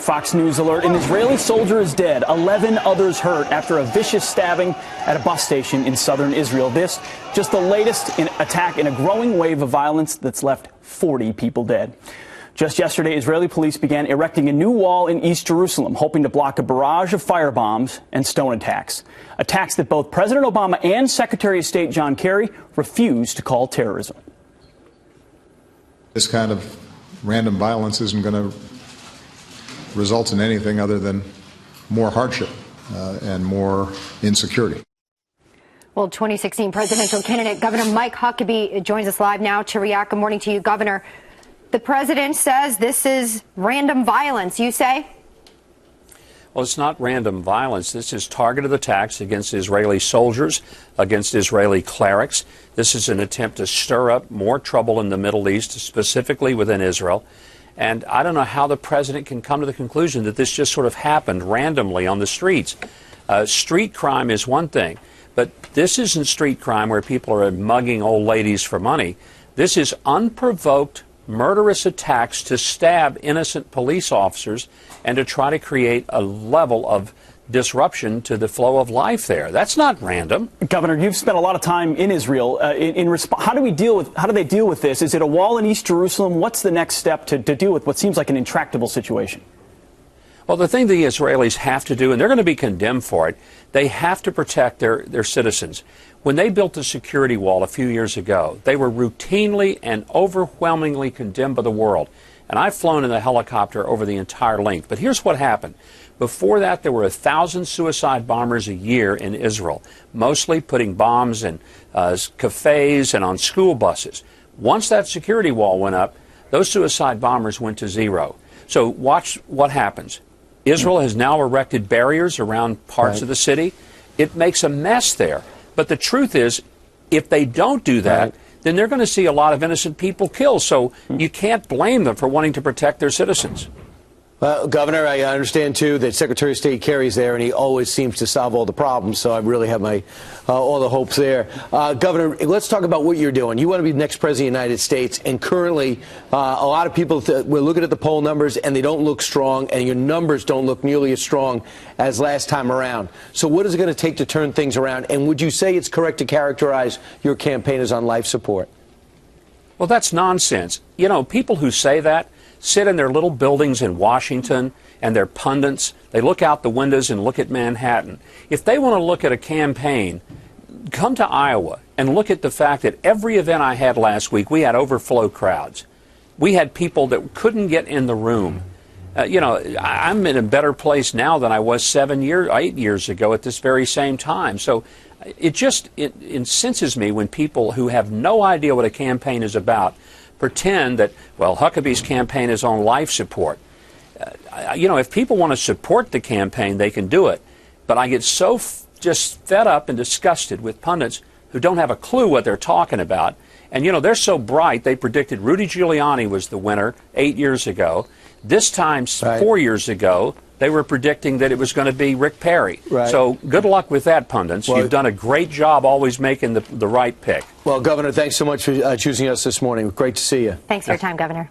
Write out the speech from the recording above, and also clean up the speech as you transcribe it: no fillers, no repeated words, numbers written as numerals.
Fox News alert. An Israeli soldier is dead. 11 others hurt after a vicious stabbing at a bus station in southern Israel. This just the latest attack in a growing wave of violence that's left 40 people dead. Just yesterday, Israeli police began erecting a new wall in East Jerusalem, hoping to block a barrage of firebombs and stone attacks. Attacks that both President Obama and Secretary of State John Kerry refused to call terrorism. This kind of random violence isn't going to result in anything other than more hardship and more insecurity. Well, 2016 presidential candidate Governor Mike Huckabee joins us live now to react. Good morning to you, Governor. The president says this is random violence. You say? Well, it's not random violence. This is targeted attacks against Israeli soldiers, against Israeli clerics. This is an attempt to stir up more trouble in the Middle East, specifically within Israel. And I don't know how the president can come to the conclusion that this just sort of happened randomly on the streets. Street crime is one thing, but this isn't street crime where people are mugging old ladies for money. This is unprovoked murderous attacks to stab innocent police officers and to try to create a level of disruption to the flow of life there. That's not random. Governor, you've spent a lot of time in Israel. How do they deal with this? Is it a wall in East Jerusalem? What's the next step to deal with what seems like an intractable situation? Well, the thing the Israelis have to do, and they're going to be condemned for it, they have to protect their citizens. When they built the security wall a few years ago, they were routinely and overwhelmingly condemned by the world. And I've flown in the helicopter over the entire length. But here's what happened. Before that, there were 1,000 suicide bombers a year in Israel, mostly putting bombs in cafes and on school buses. Once that security wall went up, those suicide bombers went to zero. So watch what happens. Israel has now erected barriers around parts of the city. It makes a mess there. But the truth is, if they don't do that, then they're going to see a lot of innocent people killed. So you can't blame them for wanting to protect their citizens. Well, Governor, I understand, too, that Secretary of State Kerry's there, and he always seems to solve all the problems, so I really have my all the hopes there. Governor, let's talk about what you're doing. You want to be the next president of the United States, and currently a lot of people, we're looking at the poll numbers, and they don't look strong, and your numbers don't look nearly as strong as last time around. So what is it going to take to turn things around, and would you say it's correct to characterize your campaign as on life support? Well, that's nonsense. You know, people who say that sit in their little buildings in Washington, and they're pundits. They look out the windows and look at Manhattan. If they want to look at a campaign, come to Iowa and look at the fact that every event I had last week, we had overflow crowds. We had people that couldn't get in the room. You know, I'm in a better place now than I was 8 years ago at this very same time. So it incenses me when people who have no idea what a campaign is about pretend that, well, Huckabee's campaign is on life support. You know, if people want to support the campaign, they can do it. But I get so just fed up and disgusted with pundits who don't have a clue what they're talking about. And, you know, they're so bright, they predicted Rudy Giuliani was the winner 8 years ago. This time, 4 years ago, they were predicting that it was going to be Rick Perry. So good luck with that, pundits. Well, you've done a great job always making the right pick. Well, Governor, thanks so much for choosing us this morning. Great to see you. Thanks for your time, Governor.